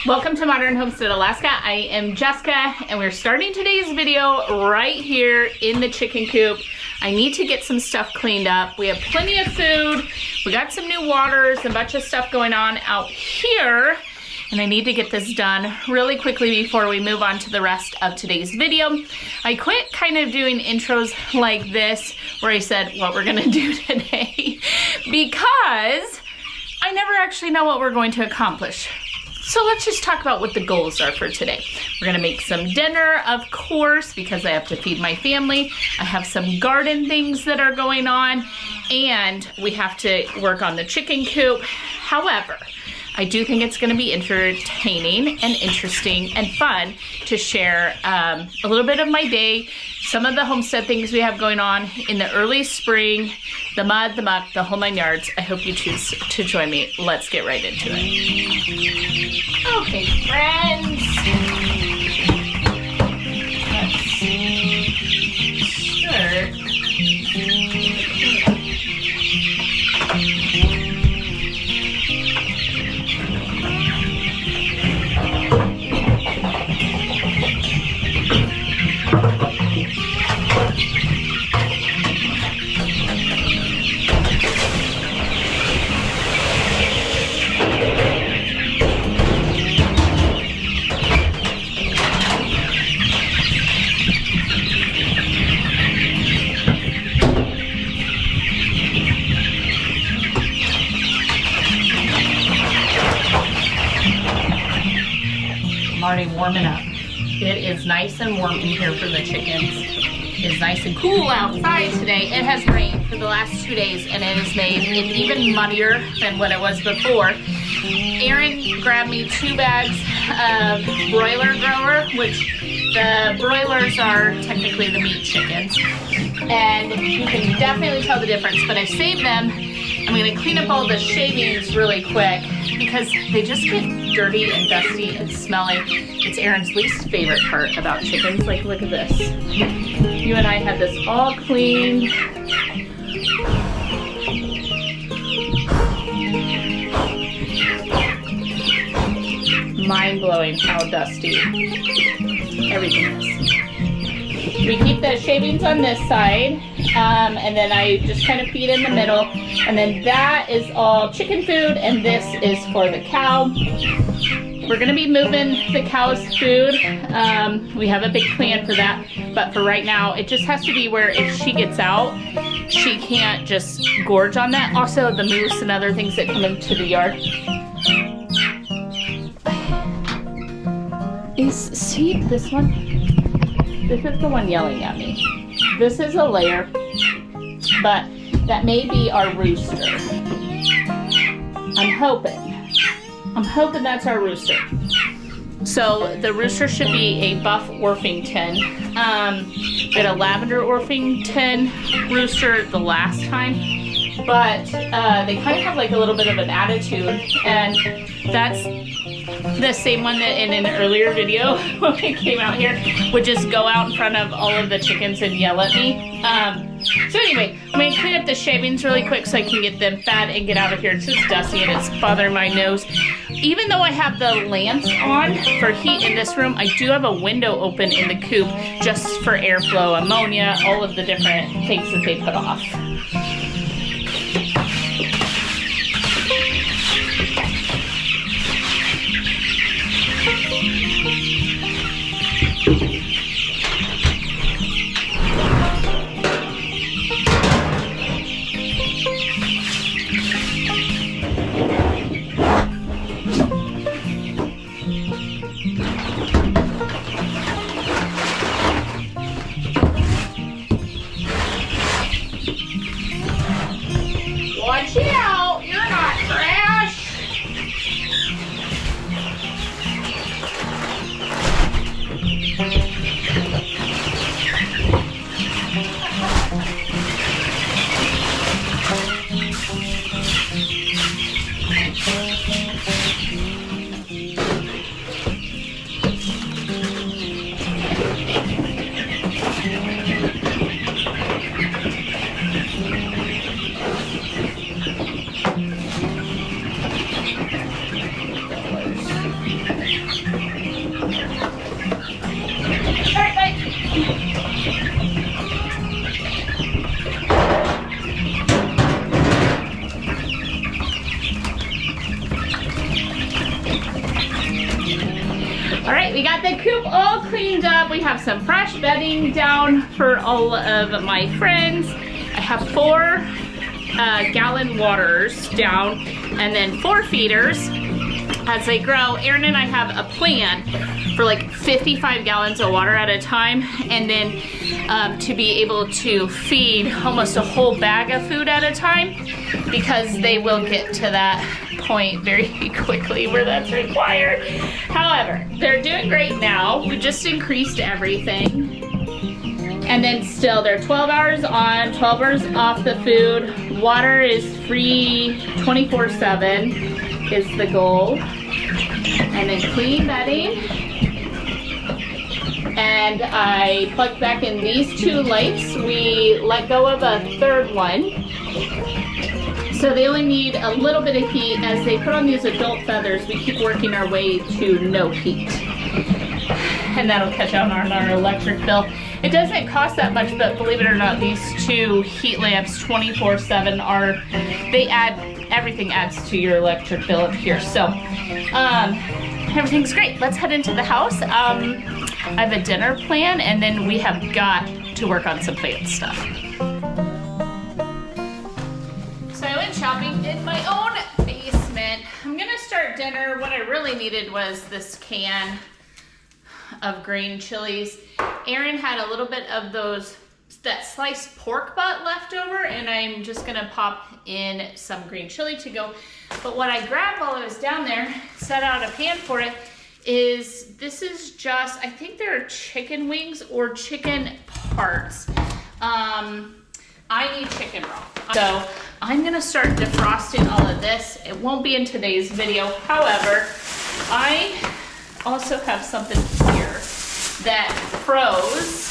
Welcome to Modern Homestead, Alaska. I am Jessica, and we're starting today's video right here in the chicken coop. I need to get some stuff cleaned up. We have plenty of food. We got some new waters, a bunch of stuff going on out here, and I need to get this done really quickly before we move on to the rest of today's video. I quit kind of doing intros like this, where I said what we're gonna do today, because I never actually know what we're going to accomplish. So let's just talk about what the goals are for today. We're gonna make some dinner, of course, because I have to feed my family. I have some garden things that are going on, and we have to work on the chicken coop. However, I do think it's gonna be entertaining and interesting and fun to share a little bit of my day, some of the homestead things we have going on in the early spring, the mud, the muck, the whole 9 yards. I hope you choose to join me. Let's get right into it. Okay, friends. Let's start. Already warming up. It is nice and warm in here for the chickens. It's nice and cool outside today. It has rained for the last 2 days, and it has made it even muddier than what it was before. Aaron grabbed me 2 bags of broiler grower, which the broilers are technically the meat chickens, and you can definitely tell the difference, but I saved them. I'm gonna clean up all the shavings really quick because they just get dirty and dusty and smelly. It's Aaron's least favorite part about chickens. Like, look at this. You and I had this all clean. Mind-blowing how dusty everything is. We keep the shavings on this side, and then I just kind of feed in the middle, and then that is all chicken food, and this is for the cow. We're gonna be moving the cow's food. We have a big plan for that, but for right now, it just has to be where if she gets out, she can't just gorge on that. Also, the moose and other things that come into the yard. See this one? This is the one yelling at me. This is a layer, but that may be our rooster. I'm hoping that's our rooster. So the rooster should be a buff Orpington. We had a lavender Orpington rooster the last time, but they kind of have like a little bit of an attitude, and that's the same one that in an earlier video when we came out here would just go out in front of all of the chickens and yell at me. So anyway, I'm going to clean up the shavings really quick so I can get them fed and get out of here. It's just dusty and it's bothering my nose. Even though I have the lamps on for heat in this room, I do have a window open in the coop just for airflow, ammonia, all of the different things that they put off. All right, we got the coop all cleaned up. We have some fresh bedding down for all of my friends. I have 4 gallon waters down and then 4 feeders. As they grow, Aaron and I have a plan for like 55 gallons of water at a time, and then to be able to feed almost a whole bag of food at a time, because they will get to that point very quickly where that's required. However, they're doing great now. We just increased everything. And then still, they're 12 hours on, 12 hours off the food. Water is free 24/7 is the goal. And then clean bedding. And I plugged back in these 2 lights. We let go of a 3rd one. So they only need a little bit of heat. As they put on these adult feathers, we keep working our way to no heat. And that'll catch on our electric bill. It doesn't cost that much, but believe it or not, these 2 heat lamps 24/7 everything adds to your electric bill up here. So everything's great. Let's head into the house. I have a dinner plan, and then we have got to work on some plant stuff. So I went shopping in my own basement. I'm gonna start dinner. What I really needed was this can of green chilies. Aaron had a little bit of that sliced pork butt left over, and I'm just gonna pop in some green chili to go. But what I grabbed while I was down there, set out a pan for it, this is just, I think they're chicken wings or chicken parts. I need chicken broth. So I'm gonna start defrosting all of this. It won't be in today's video. However, I also have something here that froze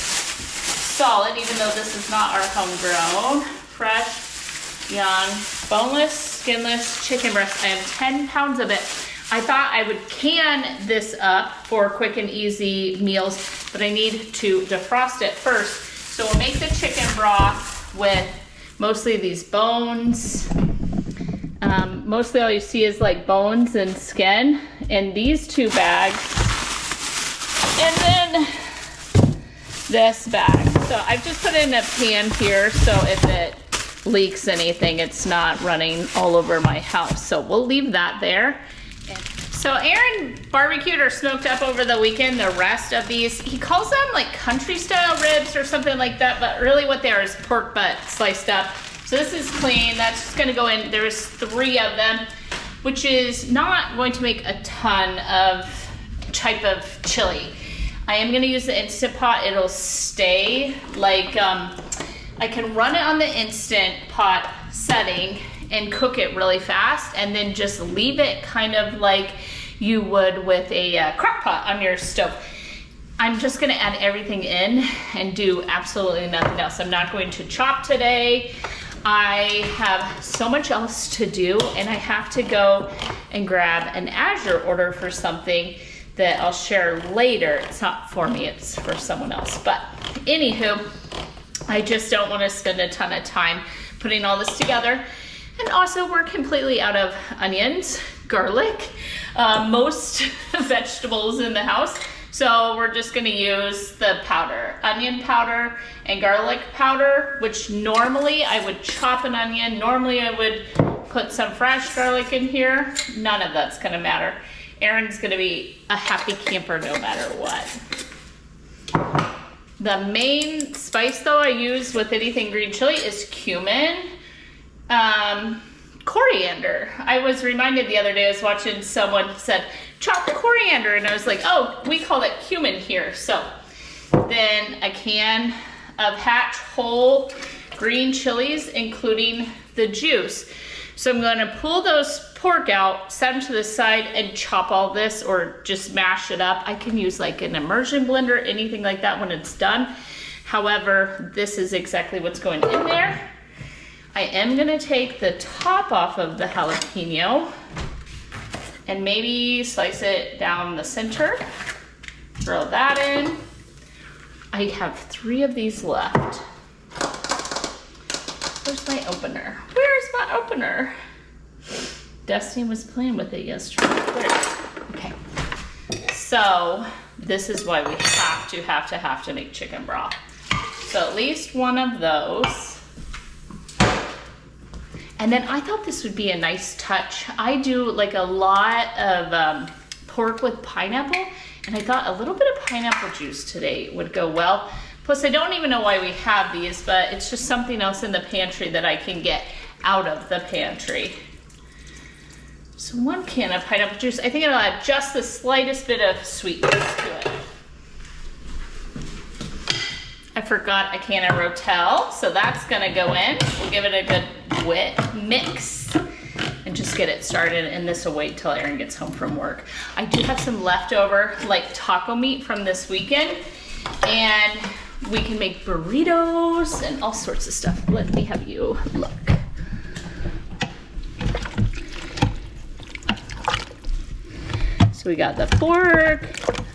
solid, even though this is not our homegrown, fresh, young, boneless, skinless chicken breast. I have 10 pounds of it. I thought I would can this up for quick and easy meals, but I need to defrost it first. So we'll make the chicken broth with mostly these bones. Mostly all you see is like bones and skin in these 2 bags. And then this bag. So I've just put it in a pan here, so if it leaks anything, it's not running all over my house. So we'll leave that there. So Aaron barbecued or smoked up over the weekend the rest of these. He calls them like country style ribs or something like that, but really what they are is pork butt sliced up. So this is clean. That's just gonna go in. There's 3 of them, which is not going to make a ton of type of chili. I am gonna use the Instant Pot. It'll stay like, I can run it on the Instant Pot setting and cook it really fast, and then just leave it kind of like you would with a crock pot on your stove. I'm just gonna add everything in and do absolutely nothing else. I'm not going to chop today. I have so much else to do, and I have to go and grab an Azure order for something that I'll share later. It's not for me, it's for someone else. But anywho, I just don't want to spend a ton of time putting all this together. And also, we're completely out of onions, garlic, most vegetables in the house. So we're just gonna use the powder, onion powder and garlic powder, which normally I would chop an onion. Normally I would put some fresh garlic in here. None of that's gonna matter. Aaron's gonna be a happy camper no matter what. The main spice though I use with anything green chili is cumin, coriander. I was reminded the other day, I was watching someone said, chop the coriander, and I was like, oh, we call it cumin here. So then a can of Hatch whole green chilies, including the juice. So I'm gonna pull those pork out, set them to the side, and chop all this, or just mash it up. I can use like an immersion blender, anything like that when it's done. However, this is exactly what's going in there. I am gonna take the top off of the jalapeno and maybe slice it down the center. Throw that in. I have 3 of these left. Where's my opener? Where's my opener? Destiny was playing with it yesterday. There. Okay. So So this is why we have to make chicken broth. So at least one of those. And then I thought this would be a nice touch. I do like a lot of pork with pineapple, and I thought a little bit of pineapple juice today would go well. Plus I don't even know why we have these, but it's just something else in the pantry that I can get out of the pantry. So 1 can of pineapple juice. I think it'll add just the slightest bit of sweetness to it. I forgot a can of Rotel, so that's gonna go in. We'll give it a good mix and just get it started, and this will wait till Aaron gets home from work. I do have some leftover like taco meat from this weekend, and we can make burritos and all sorts of stuff. Let me have you look. So we got the pork.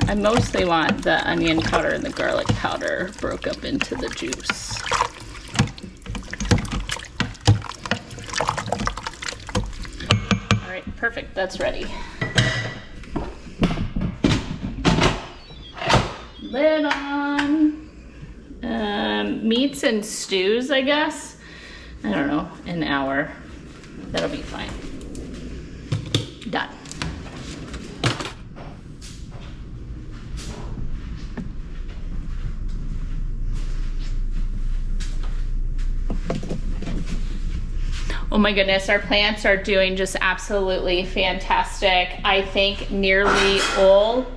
I mostly want the onion powder and the garlic powder broke up into the juice. All right, perfect, that's ready. Lid on. Meats and stews, I guess. I don't know, an hour. That'll be fine. Done. Oh my goodness, our plants are doing just absolutely fantastic. I think nearly all,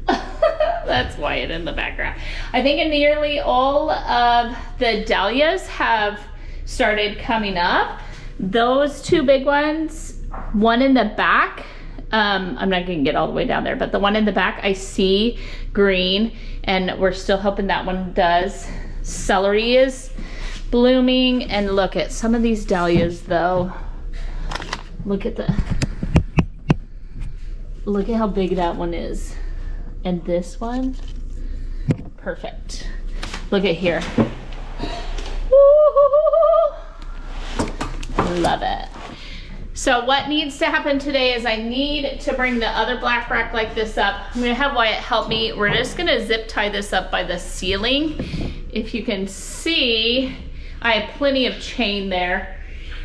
that's Wyatt in the background. I think nearly all of the dahlias have started coming up. Those 2 big ones, one in the back, I'm not gonna get all the way down there, but the one in the back I see green, and we're still hoping that one does. Celery is blooming, and look at some of these dahlias though. Look at how big that one is. And this one, perfect. Look at here. Woo-hoo-hoo-hoo. Love it. So what needs to happen today is I need to bring the other black rack like this up. I'm gonna have Wyatt help me. We're just gonna zip tie this up by the ceiling. If you can see, I have plenty of chain there.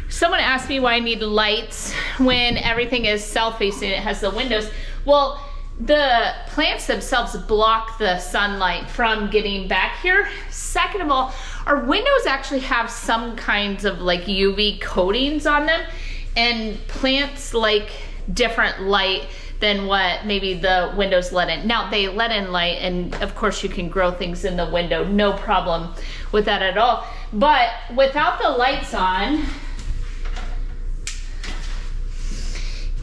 Someone asked me why I need lights when everything is south-facing, it has the windows. Well, the plants themselves block the sunlight from getting back here. Second of all, our windows actually have some kinds of like UV coatings on them, and plants like different light than what maybe the windows let in. Now they let in light, and of course you can grow things in the window, no problem with that at all. But without the lights on,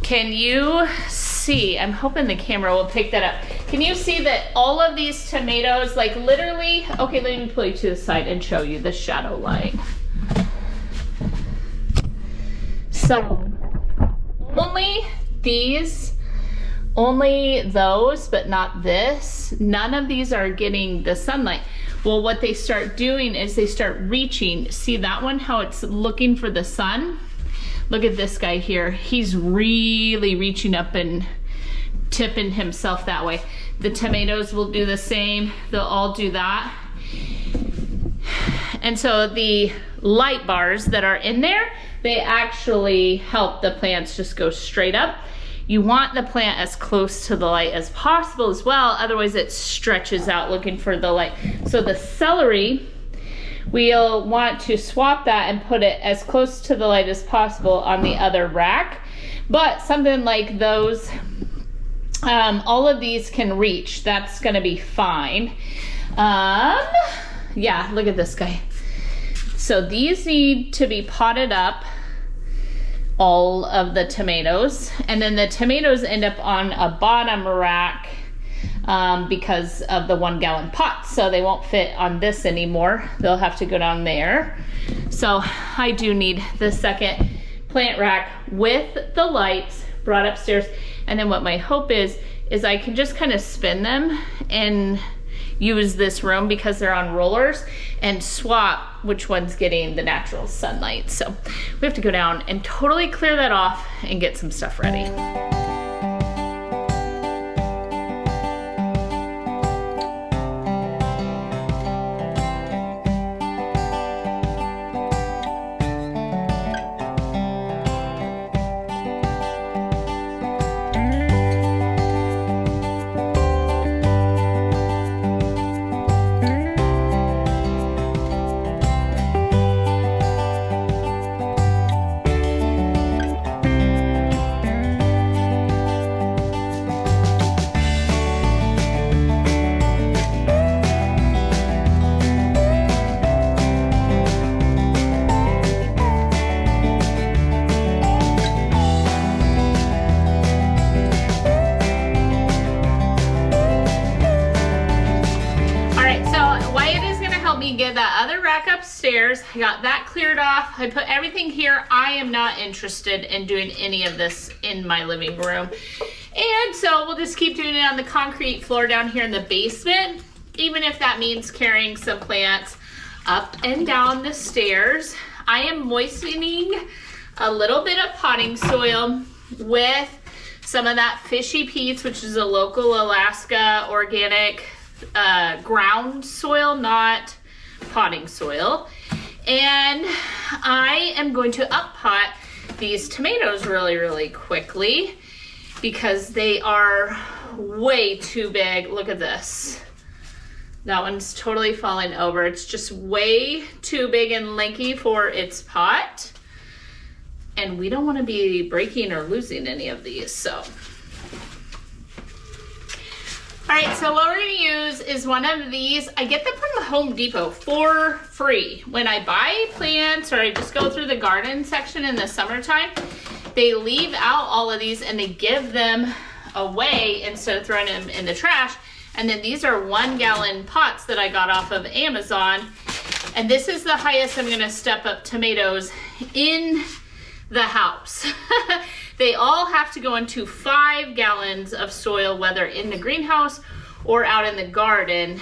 can you see, I'm hoping the camera will pick that up. Can you see that all of these tomatoes, like literally, okay, let me pull you to the side and show you the shadow line. So only these, only those, but not this. None of these are getting the sunlight. Well, what they start doing is they start reaching. See that one, how it's looking for the sun? Look at this guy here. He's really reaching up and tipping himself that way. The tomatoes will do the same. They'll all do that. And so the light bars that are in there, they actually help the plants just go straight up. You want the plant as close to the light as possible as well, otherwise it stretches out looking for the light. So the celery, we'll want to swap that and put it as close to the light as possible on the other rack. But something like those, all of these can reach. That's gonna be fine. Yeah, look at this guy. So these need to be potted up, all of the tomatoes, and then the tomatoes end up on a bottom rack because of the 1 gallon pot, so they won't fit on this anymore. They'll have to go down there. So I do need the second plant rack with the lights brought upstairs, and then what my hope is I can just kind of spin them and use this room because they're on rollers and swap which one's getting the natural sunlight. So we have to go down and totally clear that off and get some stuff ready. stairs. I got that cleared off. I put everything here. I am not interested in doing any of this in my living room. And so we'll just keep doing it on the concrete floor down here in the basement, even if that means carrying some plants up and down the stairs. I am moistening a little bit of potting soil with some of that Fishy Pete's, which is a local Alaska organic ground soil, not potting soil. And I am going to up pot these tomatoes really, really quickly because they are way too big. Look at this. That one's totally falling over. It's just way too big and lanky for its pot. And we don't want to be breaking or losing any of these, so. All right, so what we're gonna use is one of these. I get them from the Home Depot for free. When I buy plants or I just go through the garden section in the summertime, they leave out all of these and they give them away instead of throwing them in the trash. And then these are 1 gallon pots that I got off of Amazon. And this is the highest I'm gonna step up tomatoes in the house. They all have to go into 5 gallons of soil, whether in the greenhouse or out in the garden.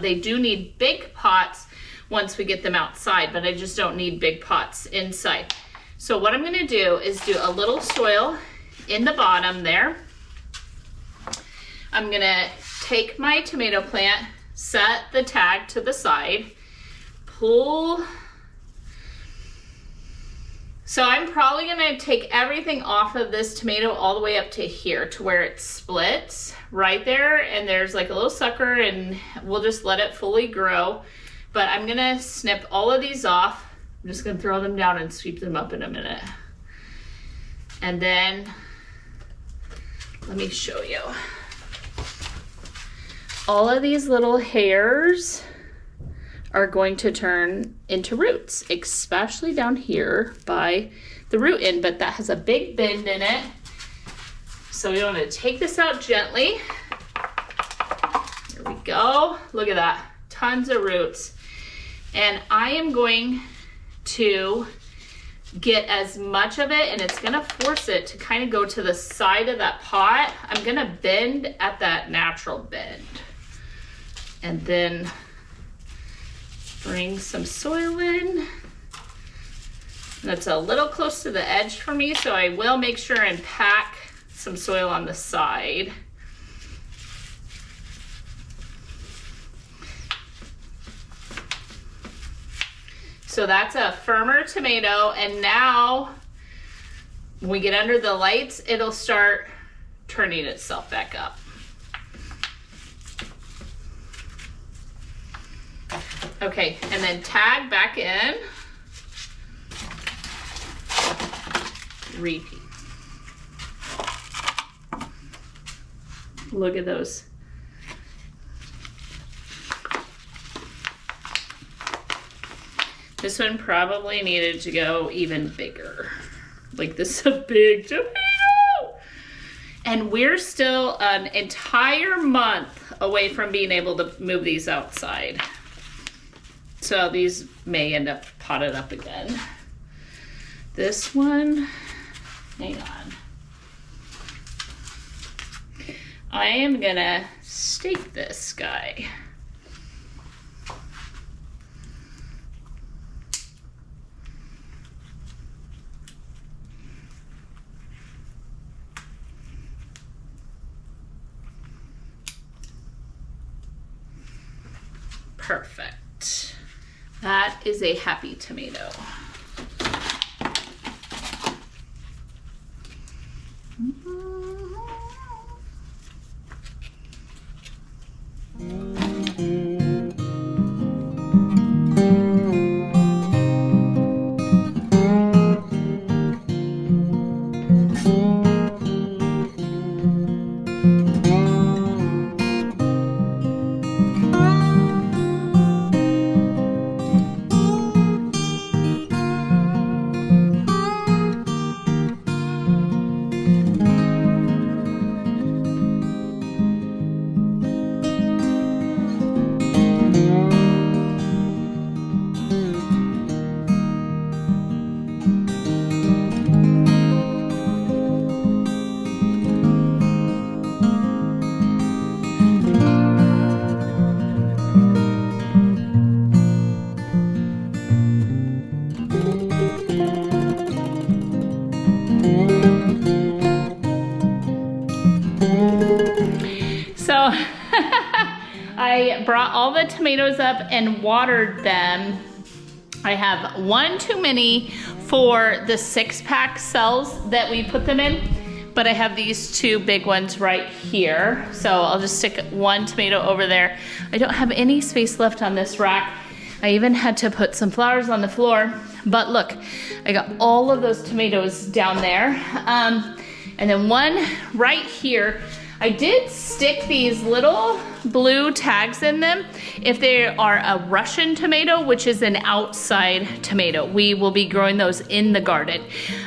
They do need big pots once we get them outside, but I just don't need big pots inside. So what I'm gonna do is do a little soil in the bottom there. I'm gonna take my tomato plant, set the tag to the side, pull. So I'm probably gonna take everything off of this tomato all the way up to here to where it splits right there, and there's like a little sucker, and we'll just let it fully grow. But I'm gonna snip all of these off. I'm just gonna throw them down and sweep them up in a minute. And then, let me show you. All of these little hairs are going to turn into roots, especially down here by the root end, but that has a big bend in it. So we want to take this out gently. Here we go. Look at that, tons of roots. And I am going to get as much of it, and it's gonna force it to kind of go to the side of that pot. I'm gonna bend at that natural bend. And then bring some soil in. That's a little close to the edge for me, so I will make sure and pack some soil on the side. So that's a firmer tomato, and now when we get under the lights, it'll start turning itself back up. Okay, and then tag back in. Repeat. Look at those. This one probably needed to go even bigger. Like, this is a big tomato. And we're still an entire month away from being able to move these outside. So these may end up potted up again. This one, hang on. I am gonna stake this guy. Perfect. That is a happy tomato. So I brought all the tomatoes up and watered them. I have one too many for the 6-pack cells that we put them in, but I have these 2 big ones right here. So I'll just stick 1 tomato over there. I don't have any space left on this rack. I even had to put some flowers on the floor, but look, I got all of those tomatoes down there. And then one right here. I did stick these little blue tags in them if they are a Russian tomato, which is an outside tomato. We will be growing those in the garden,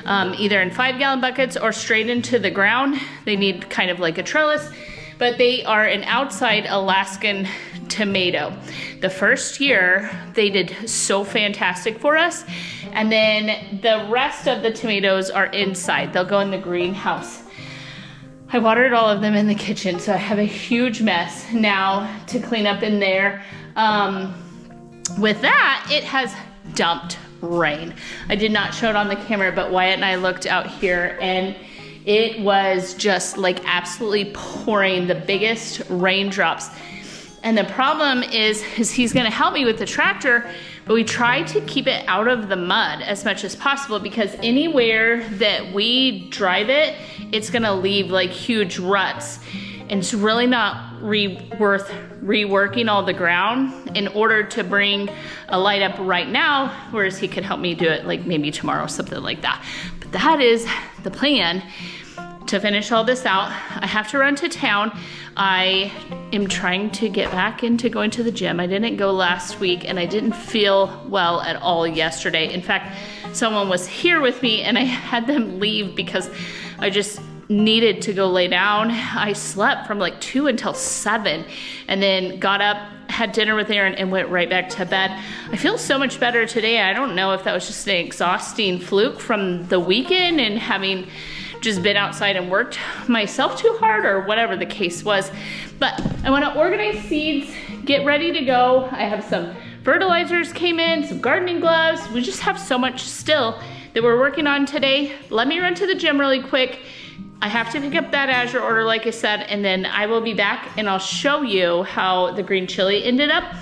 either in 5-gallon buckets or straight into the ground. They need kind of like a trellis, but they are an outside Alaskan tomato. The first year they did so fantastic for us, and then the rest of the tomatoes are inside. They'll go in the greenhouse. I watered all of them in the kitchen, so I have a huge mess now to clean up in there. With that, it has dumped rain. I did not show it on the camera, but Wyatt and I looked out here and it was just like absolutely pouring, the biggest raindrops. And the problem is he's gonna help me with the tractor, but we try to keep it out of the mud as much as possible, because anywhere that we drive it, it's gonna leave like huge ruts. And it's really not worth reworking all the ground in order to bring a light up right now, whereas he could help me do it like maybe tomorrow, something like that. But that is the plan. To finish all this out, I have to run to town. I am trying to get back into going to the gym. I didn't go last week and I didn't feel well at all yesterday. In fact, someone was here with me and I had them leave because I just needed to go lay down. I slept from like 2 until 7 and then got up, had dinner with Aaron and went right back to bed. I feel so much better today. I don't know if that was just an exhausting fluke from the weekend and having just been outside and worked myself too hard or whatever the case was. But I want to organize seeds, get ready to go. I have some fertilizers came in, some gardening gloves. We just have so much still that we're working on today. Let me run to the gym really quick. I have to pick up that Azure order, like I said, and then I will be back and I'll show you how the green chili ended up.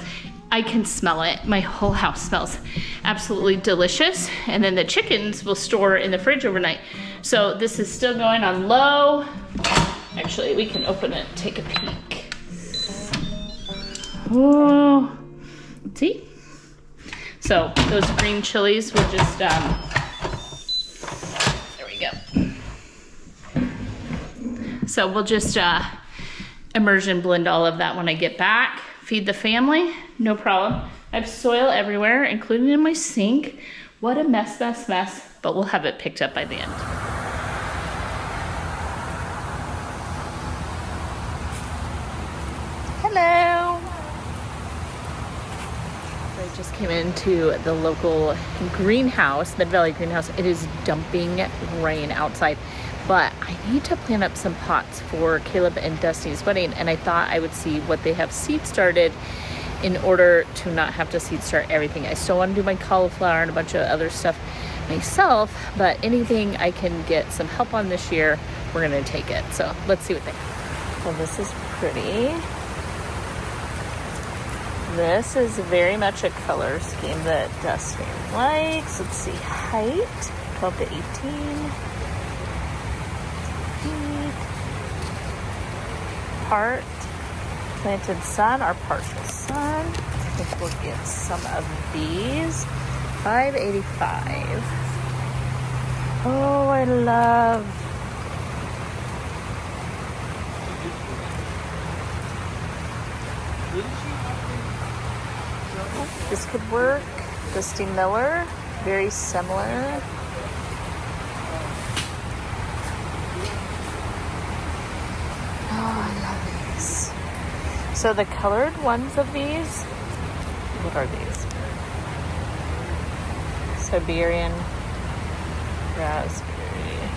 I can smell it. My whole house smells absolutely delicious. And then the chickens will store in the fridge overnight. So this is still going on low. Actually, we can open it and take a peek. Oh, see? So those green chilies will just, there we go. So we'll just immersion blend all of that when I get back. Feed the family, no problem. I have soil everywhere, including in my sink. What a mess, mess, mess, but we'll have it picked up by the end. Hello. I just came into the local greenhouse, Mid-Valley greenhouse. It is dumping rain outside, but I need to plant up some pots for Caleb and Dusty's wedding, and I thought I would see what they have seed started in order to not have to seed start everything. I still want to do my cauliflower and a bunch of other stuff myself, but anything I can get some help on this year, we're gonna take it. So let's see what they have. Well, this is pretty. This is very much a color scheme that Dusty likes. Let's see, height, 12 to 18. Part planted sun or partial sun. I think we'll get some of these. $5.85. Oh, I love. This could work. Dusty Miller, very similar. So the colored ones of these, what are these? Siberian raspberry.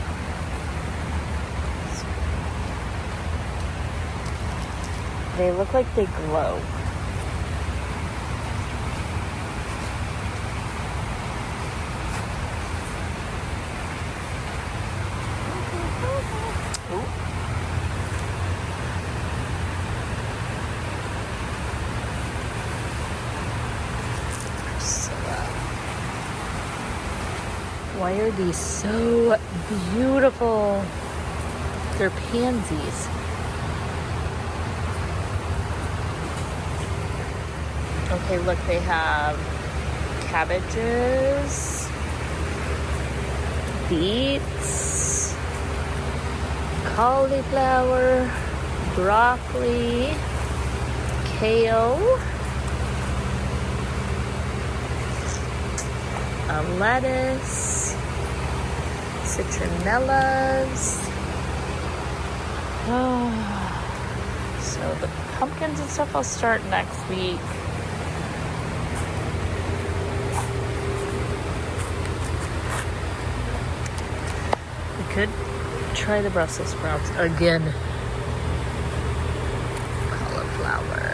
They look like they glow. Why are these so beautiful? They're pansies. Okay, look, they have cabbages, beets, cauliflower, broccoli, kale, a lettuce, citronellas. Oh, so the pumpkins and stuff I'll start next week. We could try the Brussels sprouts again. Cauliflower.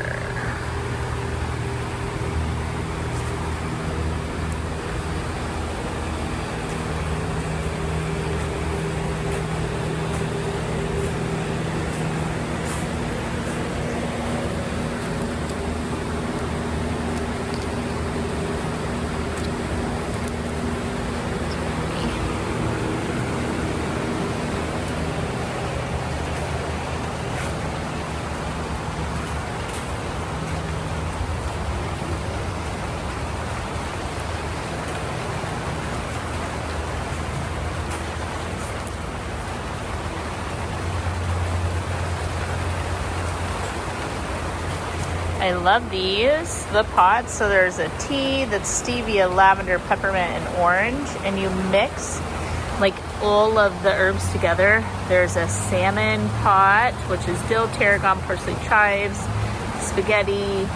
I love these, the pots. So there's a tea that's stevia, lavender, peppermint, and orange, and you mix like all of the herbs together. There's a salmon pot, which is dill, tarragon, parsley, chives, spaghetti,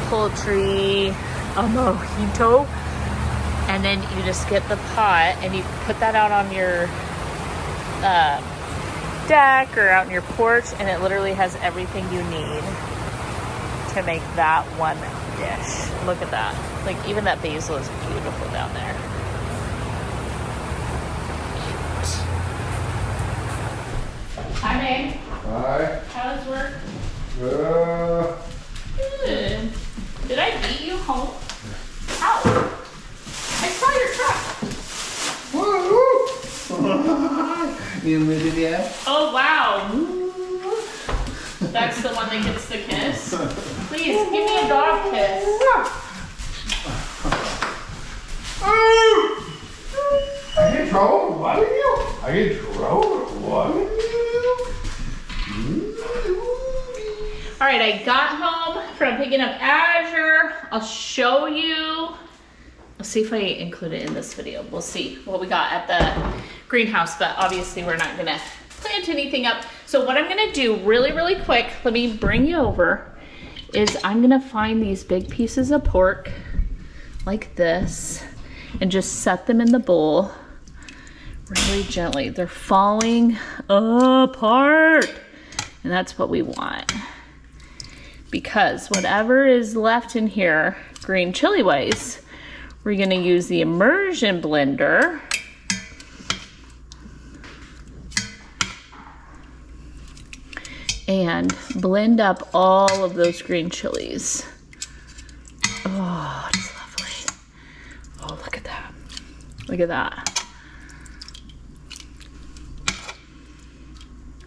poultry, a mojito, and then you just get the pot and you put that out on your deck or out on your porch, and it literally has everything you need to make that one dish. Look at that. Like, even that basil is beautiful down there. Cute. Hi, Meg. Hi. How's work? Good. Good. Did I beat you home? Ow. I saw your truck. You moved it yet? Oh, wow. That's the one that gets the kiss. Please, give me a dog kiss. I get trouble? What are you? I get trouble? What are you? All right, I got home from picking up Azure. I'll show you. I'll see if I include it in this video. We'll see what we got at the greenhouse, but obviously we're not gonna plant anything up. So what I'm gonna do really, really quick, let me bring you over, is I'm gonna find these big pieces of pork like this and just set them in the bowl really gently. They're falling apart, and that's what we want, because whatever is left in here, green chili wise, we're gonna use the immersion blender and blend up all of those green chilies. Oh, it's lovely. Oh, look at that. Look at that.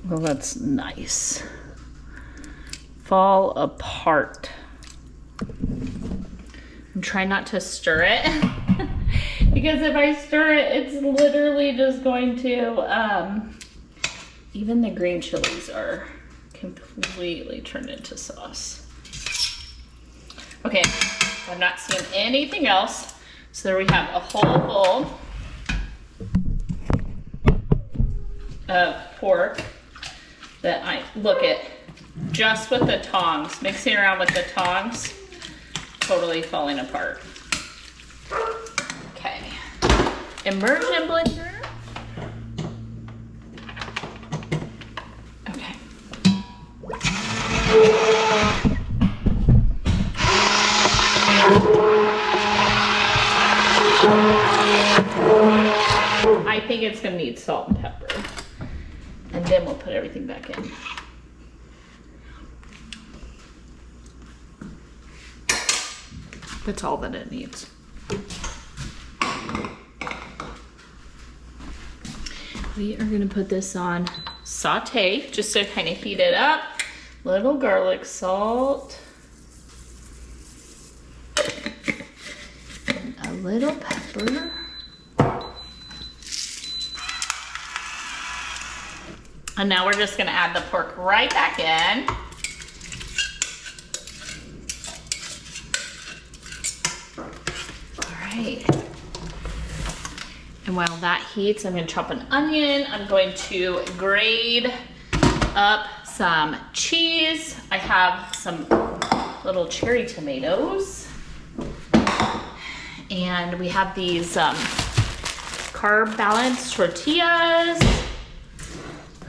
Well, that's nice. Fall apart. I'm trying not to stir it because if I stir it, it's literally just going to, even the green chilies are completely turned into sauce. Okay, I'm not seeing anything else. So there we have a whole bowl of pork that I, look at, just with the tongs, mixing around with the tongs, totally falling apart. Okay, immersion blender. Okay. I think it's gonna need salt and pepper, and then we'll put everything back in. That's all that it needs. We are gonna put this on saute just to kind of heat it up. Little garlic salt. And a little pepper. And now we're just gonna add the pork right back in. All right. And while that heats, I'm gonna chop an onion. I'm going to grate up some cheese. I have some little cherry tomatoes. And we have these carb balanced tortillas.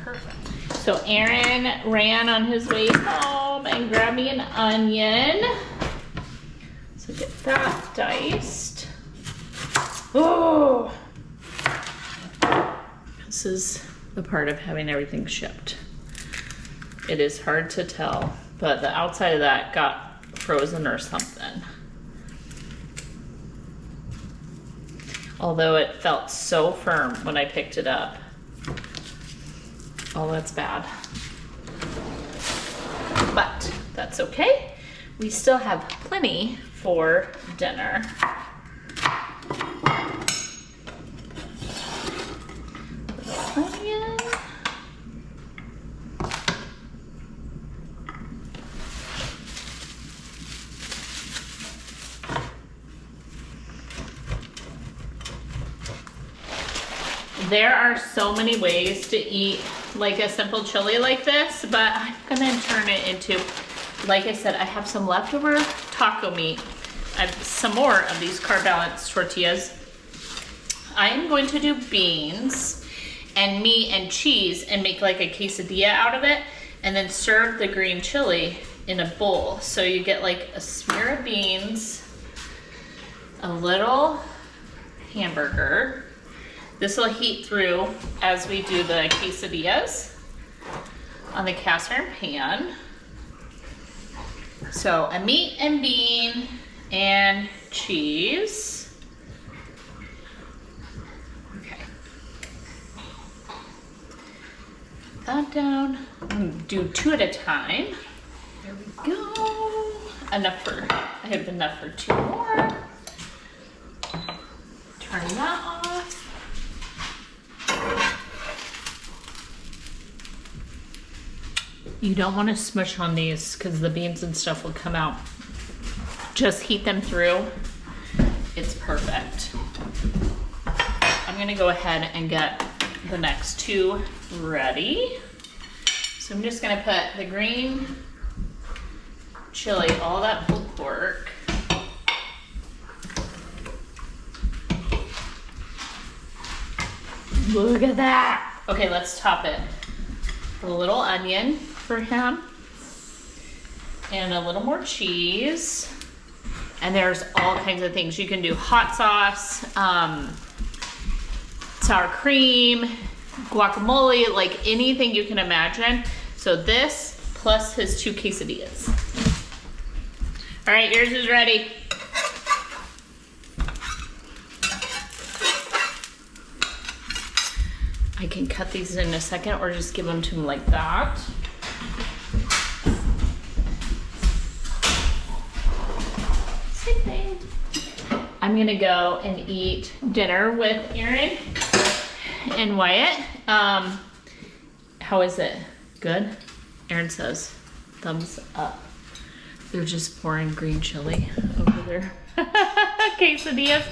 Perfect. So Aaron ran on his way home and grabbed me an onion. So get that diced. Oh! This is the part of having everything shipped. It is hard to tell, but the outside of that got frozen or something. Although it felt so firm when I picked it up. Oh, that's bad. But that's okay. We still have plenty for dinner. Onion. There are so many ways to eat like a simple chili like this, but I'm gonna turn it into, like I said, I have some leftover taco meat. I have some more of these carb balanced tortillas. I am going to do beans and meat and cheese and make like a quesadilla out of it, and then serve the green chili in a bowl. So you get like a smear of beans, a little hamburger. This will heat through as we do the quesadillas on the cast iron pan. So a meat and bean and cheese. Okay. Put that down. I'm gonna do 2 at a time. There we go. Enough for, I have enough for 2 more. Turn that off. You don't want to smush on these because the beans and stuff will come out. Just heat them through. It's perfect. I'm gonna go ahead and get the next 2 ready. So I'm just gonna put the green chili, all that pulled pork. Look at that. Okay, let's top it. A little onion for him. And a little more cheese. And there's all kinds of things. You can do hot sauce, sour cream, guacamole, like anything you can imagine. So this plus his 2 quesadillas. All right, yours is ready. I can cut these in a second or just give them to him like that. Same thing. I'm gonna go and eat dinner with Aaron and Wyatt. How is it? Good? Aaron says thumbs up. They're just pouring green chili over their quesadillas.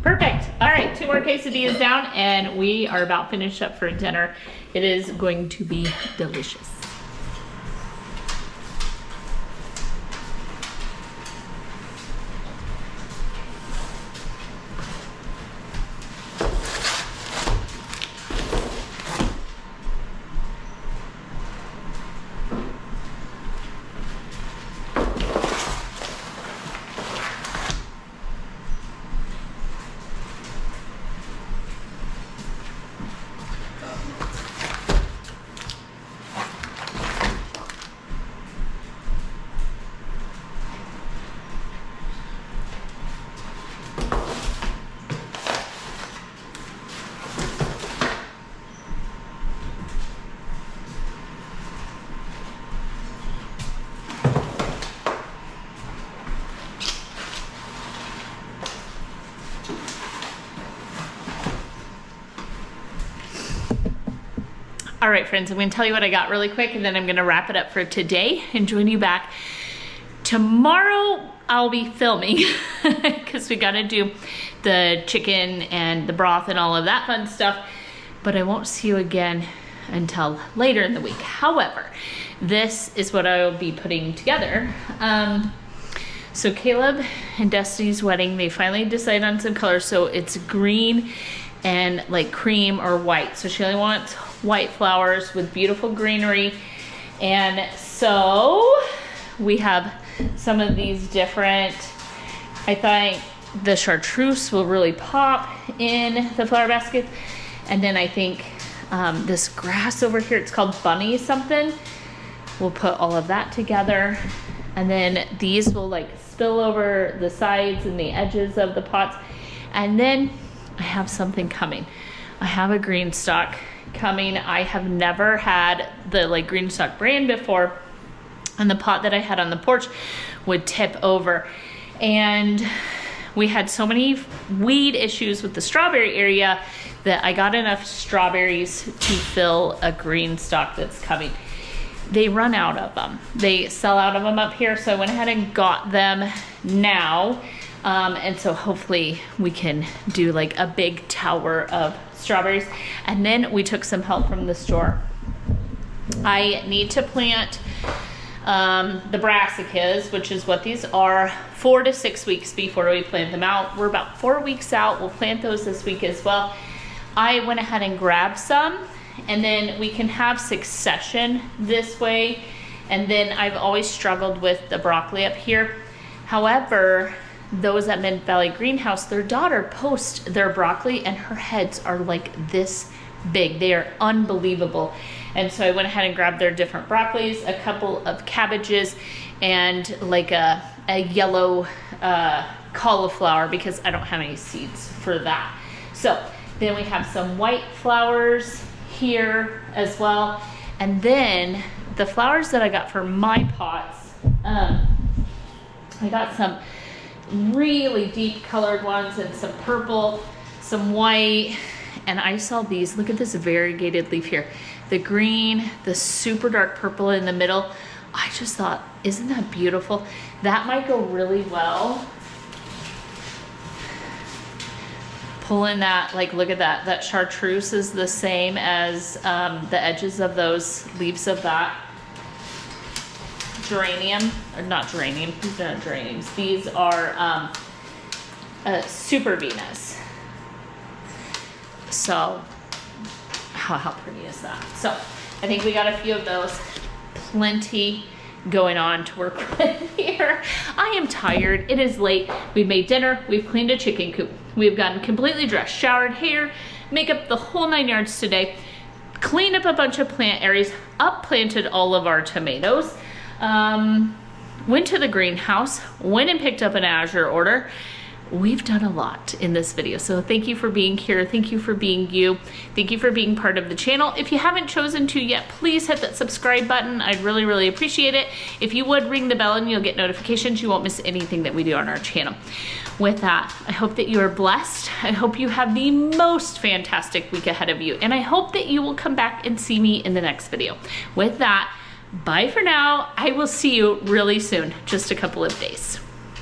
Perfect. All right, 2 more quesadillas down and we are about finished up for dinner. It is going to be delicious. All right, friends, I'm gonna tell you what I got really quick, and then I'm gonna wrap it up for today and join you back. Tomorrow, I'll be filming because we gotta do the chicken and the broth and all of that fun stuff, but I won't see you again until later in the week. However, this is what I will be putting together. So Caleb and Destiny's wedding, they finally decided on some colors. So it's green and like cream or white. So she only wants white flowers with beautiful greenery. And so we have some of these different, I think the chartreuse will really pop in the flower basket. And then I think this grass over here, it's called bunny something. We'll put all of that together. And then these will like spill over the sides and the edges of the pots. And then I have something coming. I have a green stock coming. I have never had the like green stock brand before. And the pot that I had on the porch would tip over. And we had so many weed issues with the strawberry area that I got enough strawberries to fill a green stock that's coming. They run out of them. They sell out of them up here, so I went ahead and got them now. And so hopefully we can do like a big tower of strawberries. And then we took some help from the store. I need to plant the brassicas, which is what these are, 4 to 6 weeks before we plant them out. We're about 4 weeks out. We'll plant those this week as well. I went ahead and grabbed some, and then we can have succession this way. And then I've always struggled with the broccoli up here. However, those at Mid Valley Greenhouse, their daughter posts their broccoli and her heads are like this big. They are unbelievable. And so I went ahead and grabbed their different broccolis, a couple of cabbages, and like a yellow cauliflower because I don't have any seeds for that. So then we have some white flowers here as well. And then the flowers that I got for my pots, I got some really deep colored ones and some purple, some white, and I saw these. Look at this variegated leaf here. The green, the super dark purple in the middle. I just thought, isn't that beautiful? That might go really well. Pulling that, like, look at that. That chartreuse is the same as the edges of those leaves of that geranium, or not geranium, these are not geraniums. These are super Venus. So, how pretty is that? So, I think we got a few of those. Plenty going on to work with here. I am tired. It is late. We've made dinner. We've cleaned a chicken coop. We've gotten completely dressed, showered, hair, makeup, the whole 9 yards today. Cleaned up a bunch of plant areas. Up-planted all of our tomatoes. Went to the greenhouse. Went and picked up an Azure order. We've done a lot in this video, so thank you for being here. Thank you for being you. Thank you for being part of the channel. If you haven't chosen to yet, please hit that subscribe button. I'd really, really appreciate it. If you would, ring the bell and you'll get notifications. You won't miss anything that we do on our channel. With that, I hope that you are blessed. I hope you have the most fantastic week ahead of you, and I hope that you will come back and see me in the next video. With that, bye for now. I will see you really soon, just a couple of days.